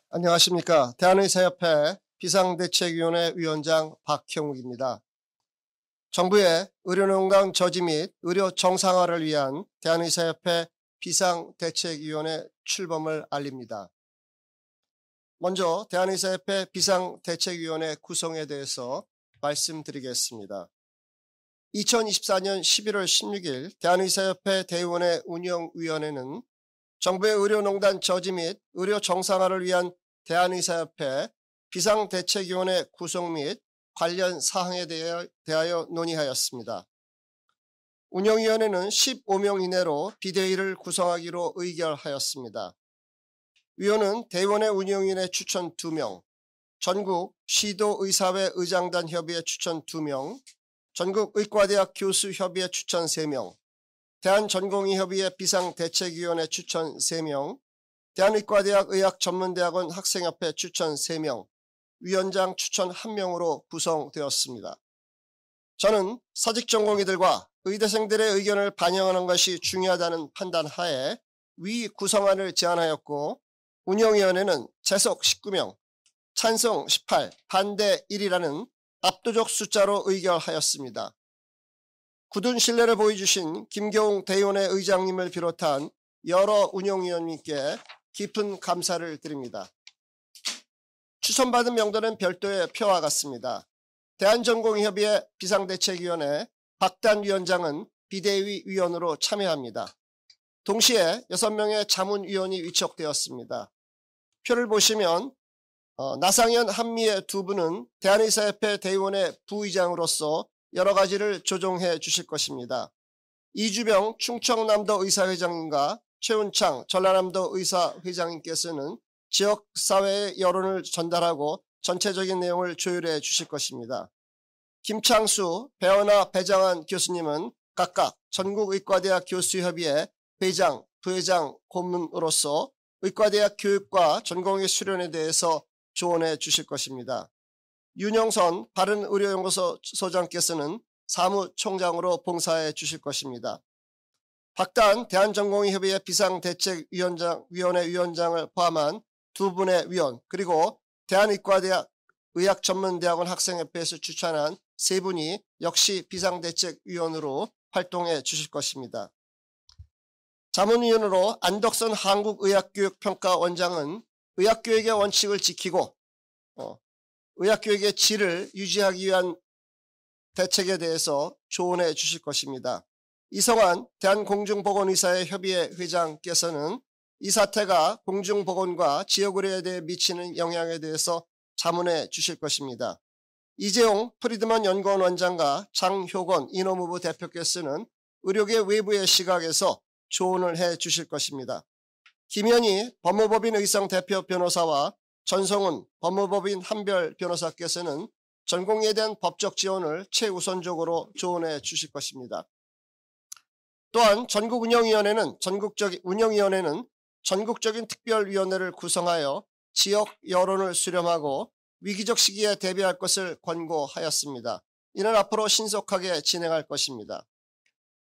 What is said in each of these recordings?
안녕하십니까. 대한의사협회 비상대책위원회 위원장 박형욱입니다. 정부의 의료농단 저지 및 의료 정상화를 위한 대한의사협회 비상대책위원회 출범을 알립니다. 먼저 대한의사협회 비상대책위원회 구성에 대해서 말씀드리겠습니다. 2024년 11월 16일 대한의사협회 대의원회 운영위원회는 정부의 의료농단 저지 및 의료 정상화를 위한 대한의사협회 비상대책위원회 구성 및 관련 사항에 대하여 논의하였습니다. 운영위원회는 15명 이내로 비대위를 구성하기로 의결하였습니다. 위원은 대의원회 운영위원회 추천 2명, 전국 시도의사회 의장단 협의회 추천 2명, 전국의과대학 교수협의회 추천 3명, 대한전공의협의회 비상대책위원회 추천 3명, 대한의과대학 의학전문대학원 학생협회 추천 3명, 위원장 추천 1명으로 구성되었습니다. 저는 사직전공의들과 의대생들의 의견을 반영하는 것이 중요하다는 판단하에 위 구성안을 제안하였고, 운영위원회는 재석 19명, 찬성 18, 반대 1이라는 압도적 숫자로 의결하였습니다. 굳은 신뢰를 보여주신 김경웅 대의원회 의장님을 비롯한 여러 운영위원님께 깊은 감사를 드립니다. 추천받은 명단은 별도의 표와 같습니다. 대한전공의협의회 비상대책위원회 박단 위원장은 비대위 위원으로 참여합니다. 동시에 6명의 자문위원이 위촉되었습니다. 표를 보시면 나상현 한미애 2분은 대한의사협회 대의원회 부의장으로서 여러 가지를 조정해 주실 것입니다. 이주병 충청남도 의사회장님과 최운창 전라남도 의사회장님께서는 지역사회의 여론을 전달하고 전체적인 내용을 조율해 주실 것입니다. 김창수, 배원아, 배장한 교수님은 각각 전국의과대학 교수협의회 회장, 부회장, 고문으로서 의과대학 교육과 전공의 수련에 대해서 조언해 주실 것입니다. 윤영선 바른의료연구소 소장께서는 사무총장으로 봉사해 주실 것입니다. 박단 대한전공의협의회 비상대책위원회 위원장을 포함한 2분의 위원, 그리고 대한의과대학 의학전문대학원 학생협회에서 추천한 3분이 역시 비상대책위원으로 활동해 주실 것입니다. 자문위원으로 안덕선 한국의학교육평가원장은 의학교육의 원칙을 지키고 의학교육의 질을 유지하기 위한 대책에 대해서 조언해 주실 것입니다. 이성환 대한공중보건의사회 협의회 회장께서는 이 사태가 공중보건과 지역의료에 대해 미치는 영향에 대해서 자문해 주실 것입니다. 이재용 프리드먼 연구원 원장과 장효건 인허무부 대표께서는 의료계 외부의 시각에서 조언을 해 주실 것입니다. 김현희 법무법인 의성 대표 변호사와 전성훈 법무법인 한별 변호사께서는 전공의에 대한 법적 지원을 최우선적으로 조언해 주실 것입니다. 또한 운영위원회는 전국적인 특별위원회를 구성하여 지역 여론을 수렴하고 위기적 시기에 대비할 것을 권고하였습니다. 이는 앞으로 신속하게 진행할 것입니다.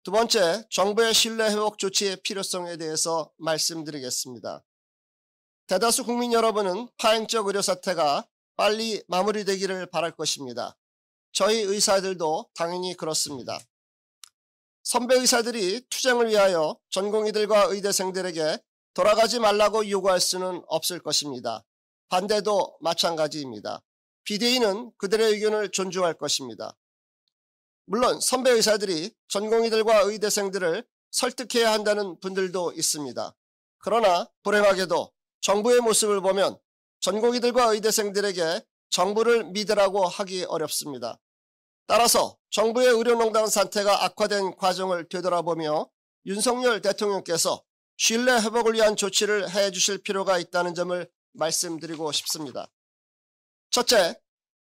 두 번째, 정부의 신뢰회복 조치의 필요성에 대해서 말씀드리겠습니다. 대다수 국민 여러분은 파행적 의료 사태가 빨리 마무리되기를 바랄 것입니다. 저희 의사들도 당연히 그렇습니다. 선배 의사들이 투쟁을 위하여 전공의들과 의대생들에게 돌아가지 말라고 요구할 수는 없을 것입니다. 반대도 마찬가지입니다. 비대위는 그들의 의견을 존중할 것입니다. 물론 선배 의사들이 전공의들과 의대생들을 설득해야 한다는 분들도 있습니다. 그러나 불행하게도 정부의 모습을 보면 전공의들과 의대생들에게 정부를 믿으라고 하기 어렵습니다. 따라서 정부의 의료농단 사태가 악화된 과정을 되돌아보며 윤석열 대통령께서 신뢰 회복을 위한 조치를 해 주실 필요가 있다는 점을 말씀드리고 싶습니다. 첫째,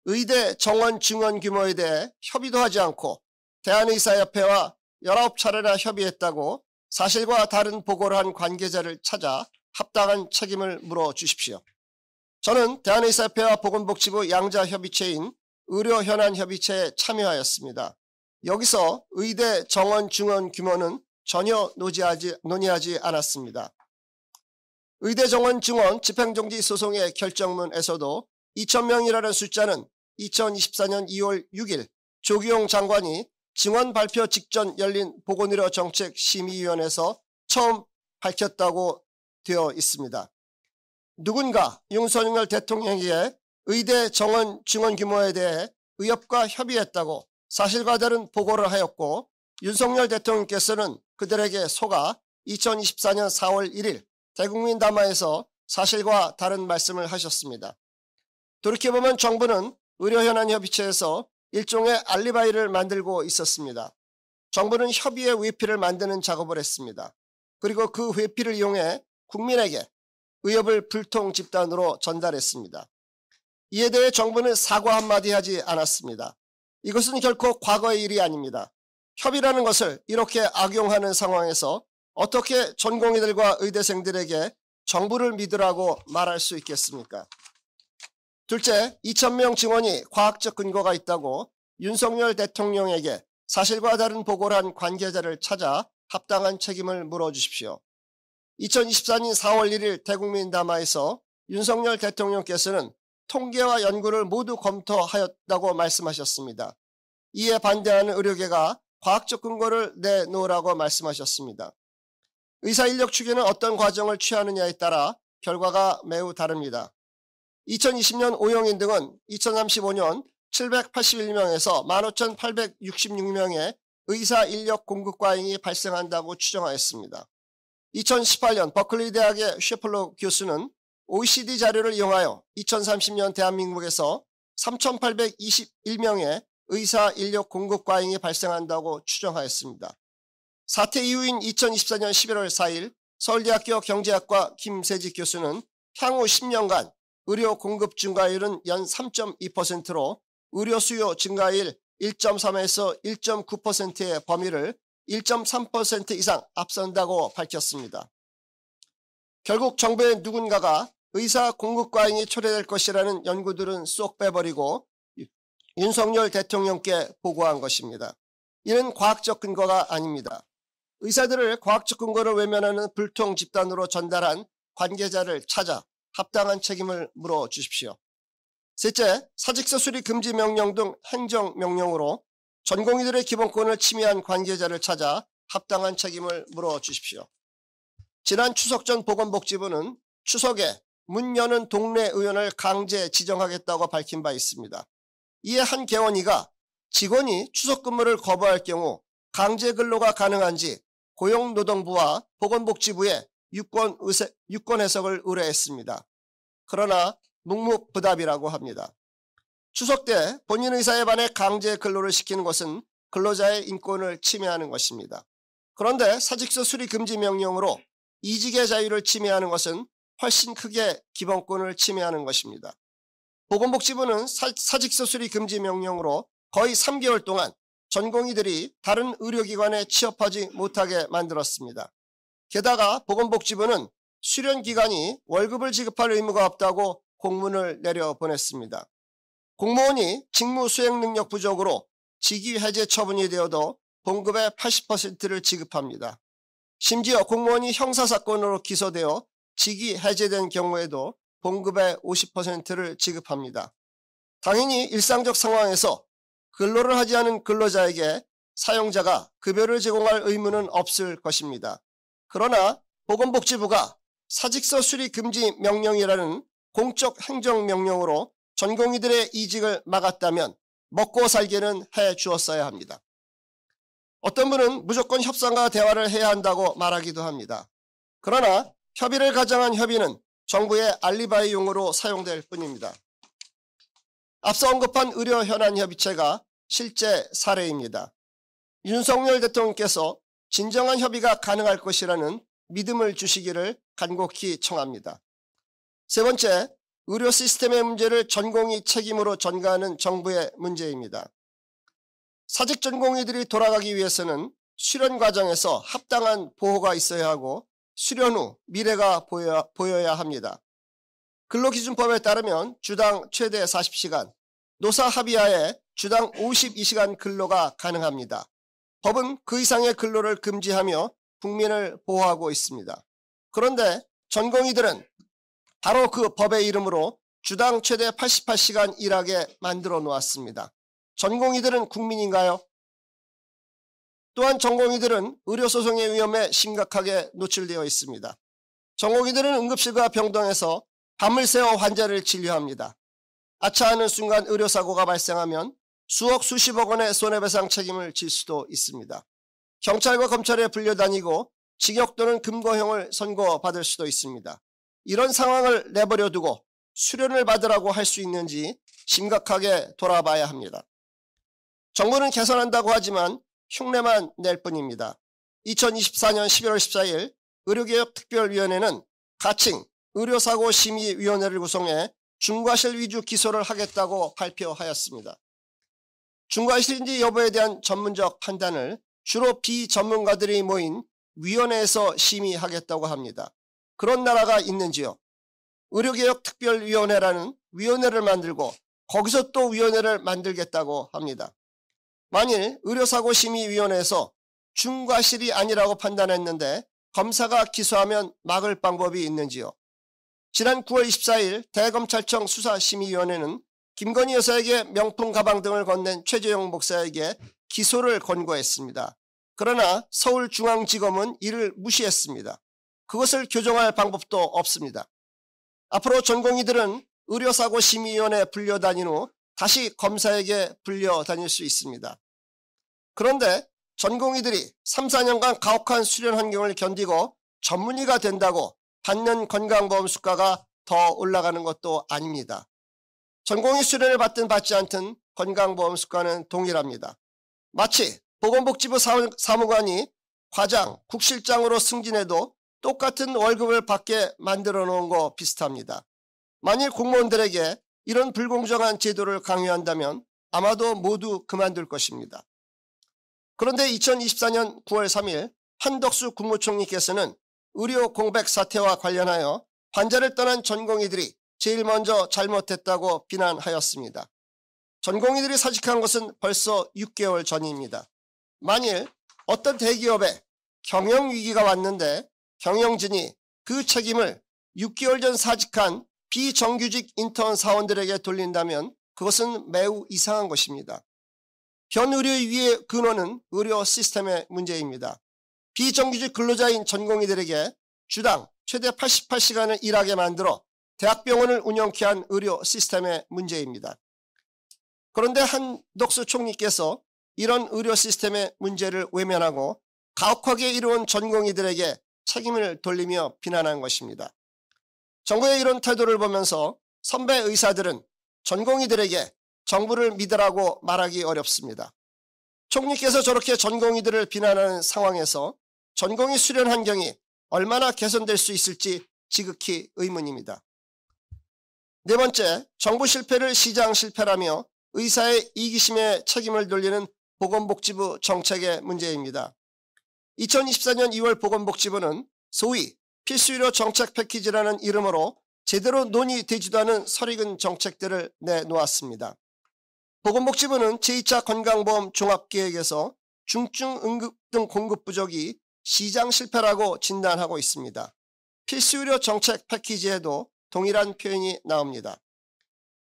의대 정원 증원 규모에 대해 협의도 하지 않고 대한의사협회와 19차례나 협의했다고 사실과 다른 보고를 한 관계자를 찾아 합당한 책임을 물어주십시오. 저는 대한의사협회와 보건복지부 양자협의체인 의료현안협의체에 참여하였습니다. 여기서 의대 정원 증원 규모는 전혀 논의하지 않았습니다. 의대 정원 증원 집행정지 소송의 결정문에서도 2,000명이라는 숫자는 2024년 2월 6일 조기용 장관이 증원 발표 직전 열린 보건의료 정책 심의위원회에서 처음 밝혔다고 되어 있습니다. 누군가 윤석열 대통령에게 의대 정원 증원 규모에 대해 의협과 협의했다고 사실과 다른 보고를 하였고, 윤석열 대통령께서는 그들에게 속아 2024년 4월 1일 대국민 담화에서 사실과 다른 말씀을 하셨습니다. 돌이켜보면 정부는 의료현안협의체에서 일종의 알리바이를 만들고 있었습니다. 정부는 협의의 회피를 만드는 작업을 했습니다. 그리고 그 회피를 이용해 국민에게 의협을 불통 집단으로 전달했습니다. 이에 대해 정부는 사과 한마디 하지 않았습니다. 이것은 결코 과거의 일이 아닙니다. 협의라는 것을 이렇게 악용하는 상황에서 어떻게 전공의들과 의대생들에게 정부를 믿으라고 말할 수 있겠습니까? 둘째, 2,000명 증원이 과학적 근거가 있다고 윤석열 대통령에게 사실과 다른 보고를 한 관계자를 찾아 합당한 책임을 물어주십시오. 2024년 4월 1일 대국민 담화에서 윤석열 대통령께서는 통계와 연구를 모두 검토하였다고 말씀하셨습니다. 이에 반대하는 의료계가 과학적 근거를 내놓으라고 말씀하셨습니다. 의사인력 추계는 어떤 과정을 취하느냐에 따라 결과가 매우 다릅니다. 2020년 오용인 등은 2035년 781명에서 15,866명의 의사인력 공급 과잉이 발생한다고 추정하였습니다. 2018년 버클리 대학의 셰플로 교수는 OECD 자료를 이용하여 2030년 대한민국에서 3,821명의 의사인력 공급 과잉이 발생한다고 추정하였습니다. 사태 이후인 2024년 11월 4일 서울대학교 경제학과 김세직 교수는 향후 10년간 의료 공급 증가율은 연 3.2%로 의료 수요 증가율 1.3에서 1.9%의 범위를 1.3% 이상 앞선다고 밝혔습니다. 결국 정부의 누군가가 의사 공급 과잉이 초래될 것이라는 연구들은 쏙 빼버리고 윤석열 대통령께 보고한 것입니다. 이는 과학적 근거가 아닙니다. 의사들을 과학적 근거를 외면하는 불통 집단으로 전달한 관계자를 찾아 합당한 책임을 물어주십시오. 셋째, 사직서 수리 금지 명령 등 행정명령으로 전공의들의 기본권을 침해한 관계자를 찾아 합당한 책임을 물어주십시오. 지난 추석 전 보건복지부는 추석에 문 여는 동네 의원을 강제 지정하겠다고 밝힌 바 있습니다. 이에 한 개원이가 직원이 추석 근무를 거부할 경우 강제 근로가 가능한지 고용노동부와 보건복지부에 유권 해석을 의뢰했습니다. 그러나 묵묵부답이라고 합니다. 추석 때 본인 의사에 반해 강제 근로를 시키는 것은 근로자의 인권을 침해하는 것입니다. 그런데 사직서 수리 금지 명령으로 이직의 자유를 침해하는 것은 훨씬 크게 기본권을 침해하는 것입니다. 보건복지부는 사직서 수리 금지 명령으로 거의 3개월 동안 전공의들이 다른 의료기관에 취업하지 못하게 만들었습니다. 게다가 보건복지부는 수련기간이 월급을 지급할 의무가 없다고 공문을 내려보냈습니다. 공무원이 직무 수행 능력 부족으로 직위 해제 처분이 되어도 봉급의 80%를 지급합니다. 심지어 공무원이 형사사건으로 기소되어 직위 해제된 경우에도 봉급의 50%를 지급합니다. 당연히 일상적 상황에서 근로를 하지 않은 근로자에게 사용자가 급여를 제공할 의무는 없을 것입니다. 그러나 보건복지부가 사직서 수리 금지 명령이라는 공적 행정명령으로 전공의들의 이직을 막았다면 먹고 살기는 해 주었어야 합니다. 어떤 분은 무조건 협상과 대화를 해야 한다고 말하기도 합니다. 그러나 협의를 가장한 협의는 정부의 알리바이용으로 사용될 뿐입니다. 앞서 언급한 의료현안협의체가 실제 사례입니다. 윤석열 대통령께서 진정한 협의가 가능할 것이라는 믿음을 주시기를 간곡히 청합니다. 세 번째, 의료 시스템의 문제를 전공의 책임으로 전가하는 정부의 문제입니다. 사직 전공의들이 돌아가기 위해서는 수련 과정에서 합당한 보호가 있어야 하고 수련 후 미래가 보여야 합니다. 근로기준법에 따르면 주당 최대 40시간, 노사 합의하에 주당 52시간 근로가 가능합니다. 법은 그 이상의 근로를 금지하며 국민을 보호하고 있습니다. 그런데 전공의들은 바로 그 법의 이름으로 주당 최대 88시간 일하게 만들어 놓았습니다. 전공의들은 국민인가요? 또한 전공의들은 의료소송의 위험에 심각하게 노출되어 있습니다. 전공의들은 응급실과 병동에서 밤을 새워 환자를 진료합니다. 아차하는 순간 의료사고가 발생하면 수억 수십억 원의 손해배상 책임을 질 수도 있습니다. 경찰과 검찰에 불려다니고 징역 또는 금고형을 선고받을 수도 있습니다. 이런 상황을 내버려 두고 수련을 받으라고 할 수 있는지 심각하게 돌아봐야 합니다. 정부는 개선한다고 하지만 흉내만 낼 뿐입니다. 2024년 11월 14일 의료개혁특별위원회는 가칭 의료사고심의위원회를 구성해 중과실 위주 기소를 하겠다고 발표하였습니다. 중과실인지 여부에 대한 전문적 판단을 주로 비전문가들이 모인 위원회에서 심의하겠다고 합니다. 그런 나라가 있는지요? 의료개혁특별위원회라는 위원회를 만들고 거기서 또 위원회를 만들겠다고 합니다. 만일 의료사고심의위원회에서 중과실이 아니라고 판단했는데 검사가 기소하면 막을 방법이 있는지요? 지난 9월 24일 대검찰청 수사심의위원회는 김건희 여사에게 명품 가방 등을 건넨 최재형 목사에게 기소를 권고했습니다. 그러나 서울중앙지검은 이를 무시했습니다. 그것을 교정할 방법도 없습니다. 앞으로 전공의들은 의료사고심의위원회에 불려다닌 후 다시 검사에게 불려다닐 수 있습니다. 그런데 전공의들이 3, 4년간 가혹한 수련 환경을 견디고 전문의가 된다고 받는 건강보험 수가가 더 올라가는 것도 아닙니다. 전공의 수련을 받든 받지 않든 건강보험 수가는 동일합니다. 마치 보건복지부 사무관이 과장, 국실장으로 승진해도 똑같은 월급을 받게 만들어 놓은 거 비슷합니다. 만일 공무원들에게 이런 불공정한 제도를 강요한다면 아마도 모두 그만둘 것입니다. 그런데 2024년 9월 3일 한덕수 국무총리께서는 의료 공백 사태와 관련하여 환자를 떠난 전공의들이 제일 먼저 잘못했다고 비난하였습니다. 전공의들이 사직한 것은 벌써 6개월 전입니다. 만일 어떤 대기업에 경영위기가 왔는데 경영진이 그 책임을 6개월 전 사직한 비정규직 인턴 사원들에게 돌린다면 그것은 매우 이상한 것입니다. 현 의료의 위의 근원은 의료 시스템의 문제입니다. 비정규직 근로자인 전공의들에게 주당 최대 88시간을 일하게 만들어 대학병원을 운영케 한 의료 시스템의 문제입니다. 그런데 한덕수 총리께서 이런 의료 시스템의 문제를 외면하고 가혹하게 이루어온 전공의들에게 책임을 돌리며 비난한 것입니다. 정부의 이런 태도를 보면서 선배 의사들은 전공의들에게 정부를 믿으라고 말하기 어렵습니다. 총리께서 저렇게 전공의들을 비난하는 상황에서 전공의 수련 환경이 얼마나 개선될 수 있을지 지극히 의문입니다. 네 번째, 정부 실패를 시장 실패라며 의사의 이기심에 책임을 돌리는 보건복지부 정책의 문제입니다. 2024년 2월 보건복지부는 소위 필수의료 정책 패키지라는 이름으로 제대로 논의되지도 않은 설익은 정책들을 내놓았습니다. 보건복지부는 제2차 건강보험 종합계획에서 중증 응급 등 공급 부족이 시장 실패라고 진단하고 있습니다. 필수의료 정책 패키지에도 동일한 표현이 나옵니다.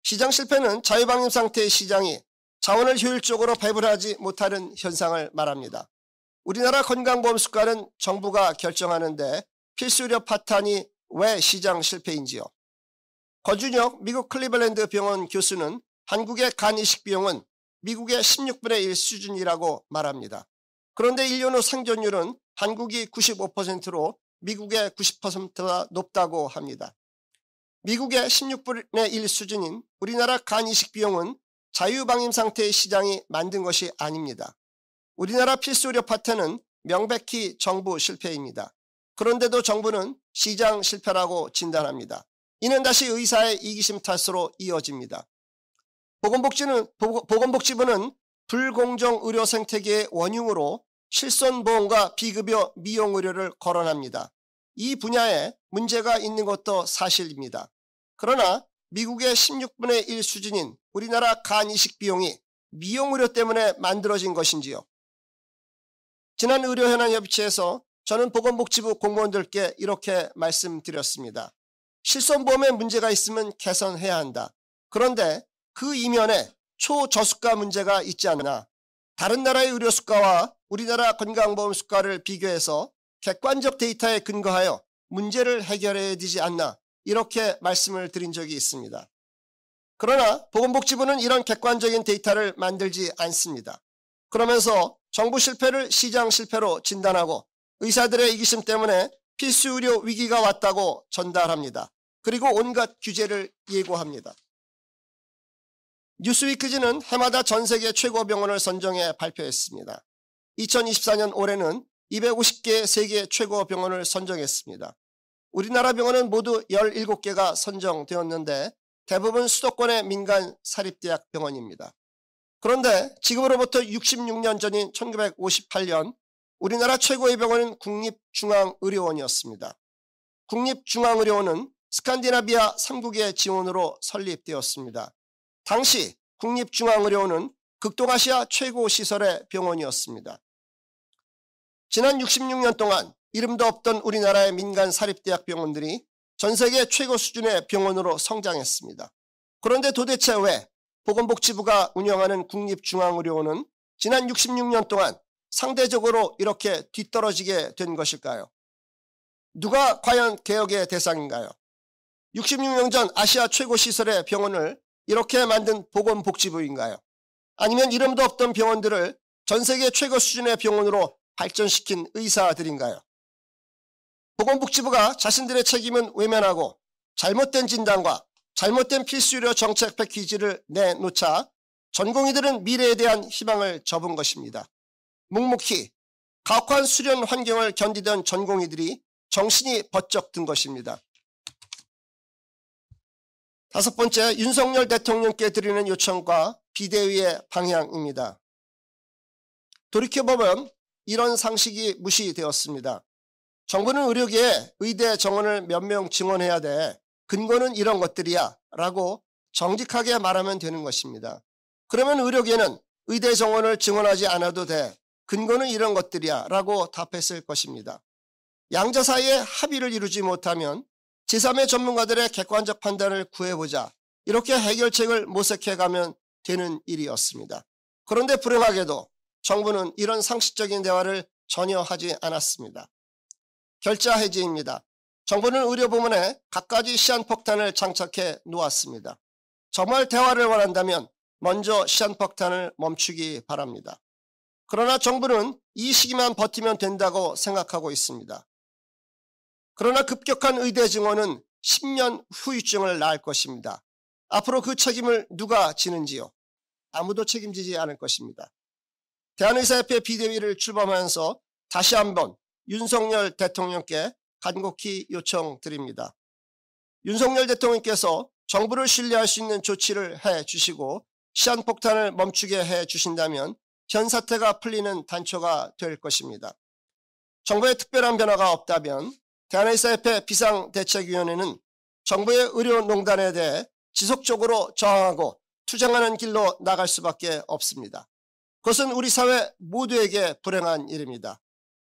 시장 실패는 자유방임 상태의 시장이 자원을 효율적으로 배분하지 못하는 현상을 말합니다. 우리나라 건강보험 수가는 정부가 결정하는데 필수의료 파탄이 왜 시장 실패인지요? 거준혁 미국 클리블랜드 병원 교수는 한국의 간 이식 비용은 미국의 16분의 1 수준이라고 말합니다. 그런데 1년 후 생존율은 한국이 95%로 미국의 90%가 높다고 합니다. 미국의 16분의 1 수준인 우리나라 간 이식 비용은 자유방임 상태의 시장이 만든 것이 아닙니다. 우리나라 필수의료 파탄은 명백히 정부 실패입니다. 그런데도 정부는 시장 실패라고 진단합니다. 이는 다시 의사의 이기심 탓으로 이어집니다. 보건복지부는 불공정 의료 생태계의 원흉으로 실손보험과 비급여 미용의료를 거론합니다. 이 분야에 문제가 있는 것도 사실입니다. 그러나 미국의 16분의 1 수준인 우리나라 간 이식 비용이 미용의료 때문에 만들어진 것인지요? 지난 의료현안협의체에서 저는 보건복지부 공무원들께 이렇게 말씀드렸습니다. 실손보험에 문제가 있으면 개선해야 한다. 그런데 그 이면에 초저수가 문제가 있지 않나. 다른 나라의 의료 수가와 우리나라 건강보험 수가를 비교해서 객관적 데이터에 근거하여 문제를 해결해야 되지 않나. 이렇게 말씀을 드린 적이 있습니다. 그러나 보건복지부는 이런 객관적인 데이터를 만들지 않습니다. 그러면서 정부 실패를 시장 실패로 진단하고 의사들의 이기심 때문에 필수 의료 위기가 왔다고 전달합니다. 그리고 온갖 규제를 예고합니다. 뉴스위크지는 해마다 전 세계 최고 병원을 선정해 발표했습니다. 2024년 올해는 250개 세계 최고 병원을 선정했습니다. 우리나라 병원은 모두 17개가 선정되었는데 대부분 수도권의 민간 사립대학 병원입니다. 그런데 지금으로부터 66년 전인 1958년 우리나라 최고의 병원은 국립중앙의료원이었습니다. 국립중앙의료원은 스칸디나비아 3국의 지원으로 설립되었습니다. 당시 국립중앙의료원은 극동아시아 최고 시설의 병원이었습니다. 지난 66년 동안 이름도 없던 우리나라의 민간 사립대학 병원들이 전 세계 최고 수준의 병원으로 성장했습니다. 그런데 도대체 왜 보건복지부가 운영하는 국립중앙의료원은 지난 66년 동안 상대적으로 이렇게 뒤떨어지게 된 것일까요? 누가 과연 개혁의 대상인가요? 66년 전 아시아 최고 시설의 병원을 이렇게 만든 보건복지부인가요? 아니면 이름도 없던 병원들을 전 세계 최고 수준의 병원으로 발전시킨 의사들인가요? 보건복지부가 자신들의 책임은 외면하고 잘못된 진단과 잘못된 필수의료 정책 패키지를 내놓자 전공의들은 미래에 대한 희망을 접은 것입니다. 묵묵히 가혹한 수련 환경을 견디던 전공의들이 정신이 번쩍 든 것입니다. 다섯 번째, 윤석열 대통령께 드리는 요청과 비대위의 방향입니다. 돌이켜보면 이런 상식이 무시되었습니다. 정부는 의료계에 의대 정원을 몇 명 증원해야 돼. 근거는 이런 것들이야 라고 정직하게 말하면 되는 것입니다. 그러면 의료계는 의대 정원을 증원하지 않아도 돼. 근거는 이런 것들이야 라고 답했을 것입니다. 양자 사이에 합의를 이루지 못하면 제3의 전문가들의 객관적 판단을 구해보자. 이렇게 해결책을 모색해가면 되는 일이었습니다. 그런데 불행하게도 정부는 이런 상식적인 대화를 전혀 하지 않았습니다. 결자 해지입니다. 정부는 의료부문에 갖가지 시한폭탄을 장착해 놓았습니다. 정말 대화를 원한다면 먼저 시한폭탄을 멈추기 바랍니다. 그러나 정부는 이 시기만 버티면 된다고 생각하고 있습니다. 그러나 급격한 의대 증원은 10년 후유증을 낳을 것입니다. 앞으로 그 책임을 누가 지는지요? 아무도 책임지지 않을 것입니다. 대한의사협회 비대위를 출범하면서 다시 한번 윤석열 대통령께 간곡히 요청드립니다. 윤석열 대통령께서 정부를 신뢰할 수 있는 조치를 해주시고 시한폭탄을 멈추게 해주신다면 현 사태가 풀리는 단초가 될 것입니다. 정부의 특별한 변화가 없다면 대한의사협회 비상대책위원회는 정부의 의료농단에 대해 지속적으로 저항하고 투쟁하는 길로 나갈 수밖에 없습니다. 그것은 우리 사회 모두에게 불행한 일입니다.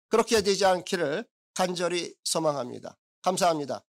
그렇게 되지 않기를 간절히 소망합니다. 감사합니다.